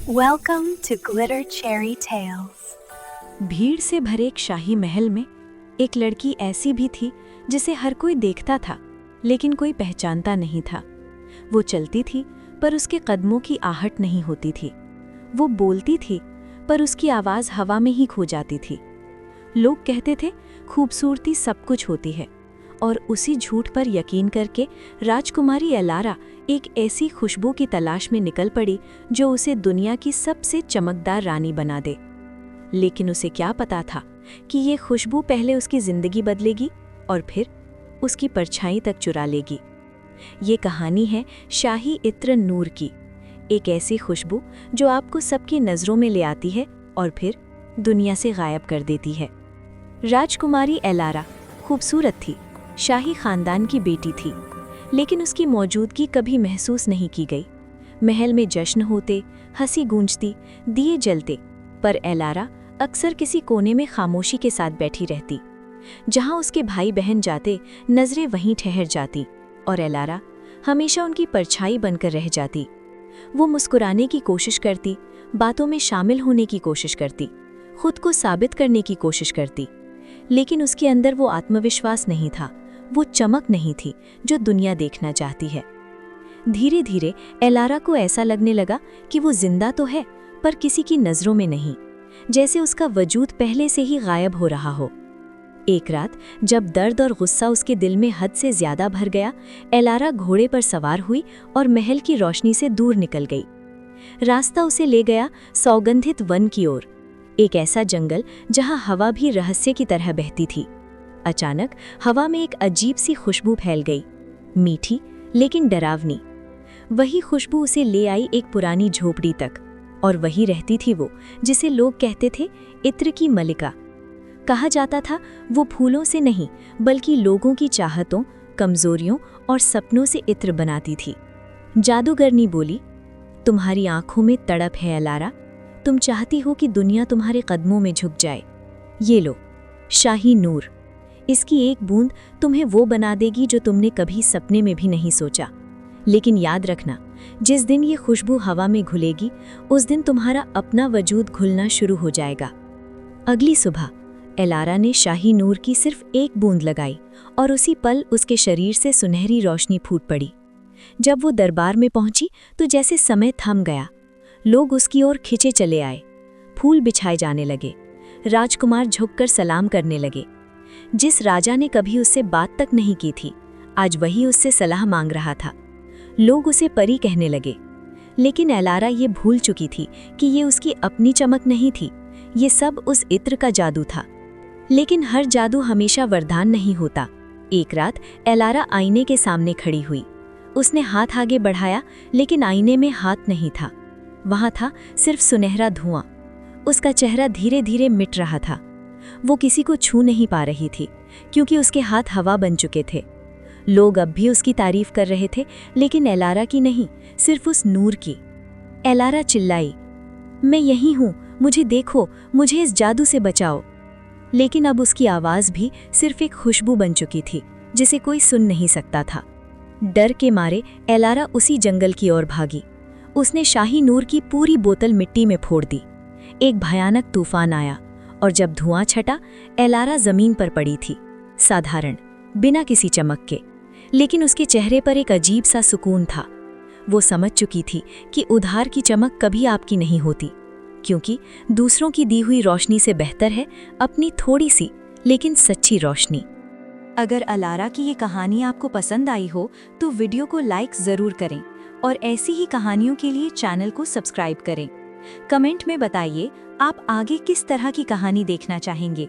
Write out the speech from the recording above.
Welcome to Glitter Cherry Tales. भीड़ से भरे एक शाही महल में एक लड़की ऐसी भी थी जिसे हर कोई देखता था, लेकिन कोई पहचानता नहीं था। वो चलती थी पर उसके कदमों की आहट नहीं होती थी। वो बोलती थी पर उसकी आवाज़ हवा में ही खो जाती थी। लोग कहते थे खूबसूरती सब कुछ होती है, और उसी झूठ पर यकीन करके राजकुमारी एलारा एक ऐसी खुशबू की तलाश में निकल पड़ी जो उसे दुनिया की सबसे चमकदार रानी बना दे। लेकिन उसे क्या पता था कि ये खुशबू पहले उसकी जिंदगी बदलेगी और फिर उसकी परछाई तक चुरा लेगी। ये कहानी है शाही इत्र नूर की, एक ऐसी खुशबू जो आपको सबकी नज़रों में ले आती है और फिर दुनिया से गायब कर देती है। राजकुमारी एलारा खूबसूरत थी, शाही खानदान की बेटी थी, लेकिन उसकी मौजूदगी कभी महसूस नहीं की गई। महल में जश्न होते, हंसी गूंजती, दिए जलते, पर एलारा अक्सर किसी कोने में खामोशी के साथ बैठी रहती। जहां उसके भाई बहन जाते, नजरें वहीं ठहर जाती और एलारा हमेशा उनकी परछाई बनकर रह जाती। वो मुस्कुराने की कोशिश करती, बातों में शामिल होने की कोशिश करती, खुद को साबित करने की कोशिश करती, लेकिन उसके अंदर वो आत्मविश्वास नहीं था, वो चमक नहीं थी जो दुनिया देखना चाहती है। धीरे धीरे एलारा को ऐसा लगने लगा कि वो जिंदा तो है पर किसी की नज़रों में नहीं, जैसे उसका वजूद पहले से ही गायब हो रहा हो। एक रात जब दर्द और गुस्सा उसके दिल में हद से ज्यादा भर गया, एलारा घोड़े पर सवार हुई और महल की रोशनी से दूर निकल गई। रास्ता उसे ले गया सौगंधित वन की ओर, एक ऐसा जंगल जहां हवा भी रहस्य की तरह बहती थी। अचानक हवा में एक अजीब सी खुशबू फैल गई, मीठी लेकिन डरावनी। वही खुशबू उसे ले आई एक पुरानी झोपड़ी तक, और वही रहती थी वो जिसे लोग कहते थे इत्र की मलिका। कहा जाता था वो फूलों से नहीं बल्कि लोगों की चाहतों, कमजोरियों और सपनों से इत्र बनाती थी। जादूगरनी बोली, तुम्हारी आंखों में तड़प है एलारा, तुम चाहती हो कि दुनिया तुम्हारे कदमों में झुक जाए। ये लो, शाही नूर, इसकी एक बूंद तुम्हें वो बना देगी जो तुमने कभी सपने में भी नहीं सोचा। लेकिन याद रखना, जिस दिन ये खुशबू हवा में घुलेगी उस दिन तुम्हारा अपना वजूद घुलना शुरू हो जाएगा। अगली सुबह एलारा ने शाही नूर की सिर्फ एक बूंद लगाई और उसी पल उसके शरीर से सुनहरी रोशनी फूट पड़ी। जब वो दरबार में पहुंची तो जैसे समय थम गया। लोग उसकी ओर खिंचे चले आए, फूल बिछाए जाने लगे, राजकुमार झुककर सलाम करने लगे। जिस राजा ने कभी उससे बात तक नहीं की थी, आज वही उससे सलाह मांग रहा था। लोग उसे परी कहने लगे, लेकिन एलारा ये भूल चुकी थी कि ये उसकी अपनी चमक नहीं थी, ये सब उस इत्र का जादू था। लेकिन हर जादू हमेशा वरदान नहीं होता। एक रात एलारा आईने के सामने खड़ी हुई। उसने हाथ आगे बढ़ाया, लेकिन आईने में हाथ नहीं था। वहां था सिर्फ सुनहरा धुआं। उसका चेहरा धीरे धीरे मिट रहा था। वो किसी को छू नहीं पा रही थी क्योंकि उसके हाथ हवा बन चुके थे। लोग अब भी उसकी तारीफ कर रहे थे, लेकिन एलारा की नहीं, सिर्फ उस नूर की। एलारा चिल्लाई, मैं यहीं हूँ, मुझे देखो, मुझे इस जादू से बचाओ। लेकिन अब उसकी आवाज़ भी सिर्फ एक खुशबू बन चुकी थी जिसे कोई सुन नहीं सकता था। डर के मारे एलारा उसी जंगल की ओर भागी। उसने शाही नूर की पूरी बोतल मिट्टी में फोड़ दी। एक भयानक तूफान आया और जब धुआं छटा, एलारा जमीन पर पड़ी थी, साधारण, बिना किसी चमक के, लेकिन उसके चेहरे पर एक अजीब सा सुकून था। वो समझ चुकी थी कि उधार की चमक कभी आपकी नहीं होती, क्योंकि दूसरों की दी हुई रोशनी से बेहतर है अपनी थोड़ी सी लेकिन सच्ची रोशनी। अगर एलारा की ये कहानी आपको पसंद आई हो तो वीडियो को लाइक ज़रूर करें और ऐसी ही कहानियों के लिए चैनल को सब्सक्राइब करें। कमेंट में बताइए आप आगे किस तरह की कहानी देखना चाहेंगे।